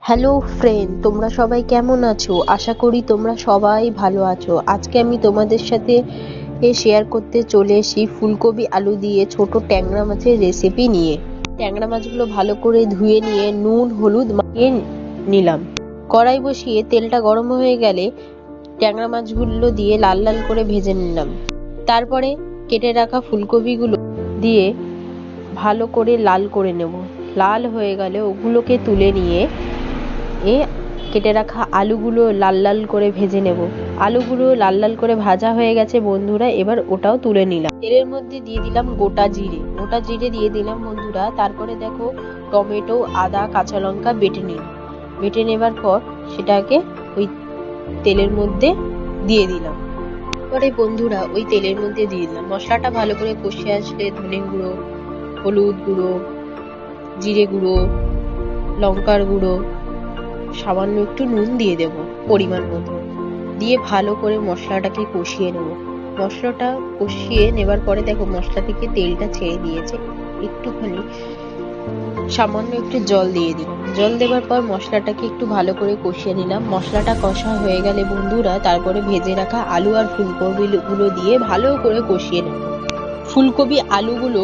Hello friend, তোমরা সবাই কেমন আছো? আশা করি তোমরা সবাই ভালো আছো। আজকে আমি তোমাদের সাথে শেয়ার করতে চলে এসেছি ফুলকপি আলু দিয়ে ছোট ট্যাংরা মাছের রেসিপি নিয়ে। ট্যাংরা মাছগুলো ভালো করে ধুয়ে নিয়ে নুন হলুদ মাখিয়ে নিলাম। কড়াই বসিয়ে তেলটা গরম হয়ে গেলে ট্যাংরা মাছগুলো দিয়ে লাল লাল করে ভেজে নিলাম। তারপরে কেটে রাখা ফুলকপিগুলো দিয়ে ভালো করে লাল করে নেব। লাল হয়ে গেলে ওগুলোকে তুলে নিয়ে কেটে রাখা আলুগুলো লাল লাল করে ভেজে নেব। আলুগুলো লাল লাল করে ভাজা হয়ে গেছে বন্ধুরা, এবার ওটাও তুলে নিলাম। তেলের মধ্যে দিয়ে দিলাম গোটা জিরে দিয়ে দিলাম বন্ধুরা। তারপরে দেখো টমেটো, আদা, কাঁচা লঙ্কা বেটে নেবার পর সেটাকে ওই তেলের মধ্যে দিয়ে দিলাম। পরে বন্ধুরা ওই তেলের মধ্যে দিয়ে দিলাম। মশলাটা ভালো করে কষে আসলে ধনে গুঁড়ো, হলুদ গুঁড়ো, জিরে গুঁড়ো, লঙ্কার গুঁড়ো, সামান্য একটু নুন দিয়ে দেব পরিমাণ মতো, দিয়ে ভালো করে মশলাটাকে কষিয়ে নেব। মশলাটা কষিয়ে নেবার পরে দেখো মশলা থেকে তেলটা ছেড়ে দিয়েছে। একটুখানি সামান্য একটু জল দিয়ে দিলাম। জল দেবার পর মশলাটাকে একটু ভালো করে কষিয়ে নিলাম। মশলাটা কষা হয়ে গেলে বন্ধুরা তারপরে ভেজে রাখা আলু আর ফুলকপিগুলো দিয়ে ভালো করে কষিয়ে নেব। ফুলকপি আলুগুলো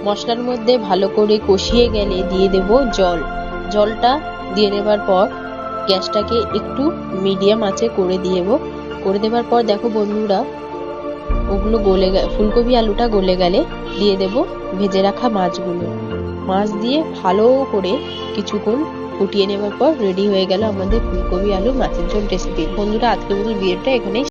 মশলার মধ্যে ভালো করে কষিয়ে গেলে দিয়ে দেব জল। জলটা দিয়ে দেবার পর গ্যাসটাকে একটু মিডিয়াম আঁচে করে দেবার পর দেখো বন্ধুরা ওগুলো ফুলকপি আলুটা গলে গেলে দিয়ে দেব ভেজে রাখা মাছগুলো। মাছ দিয়ে ভালো করে কিছুক্ষণ ফুটিয়ে নেবার পর রেডি হয়ে গেল আমাদের ফুলকপি আলু মাছের ঝোল রেসিপি। বন্ধুরা আজকের মতো ভিডিওটা এখানেই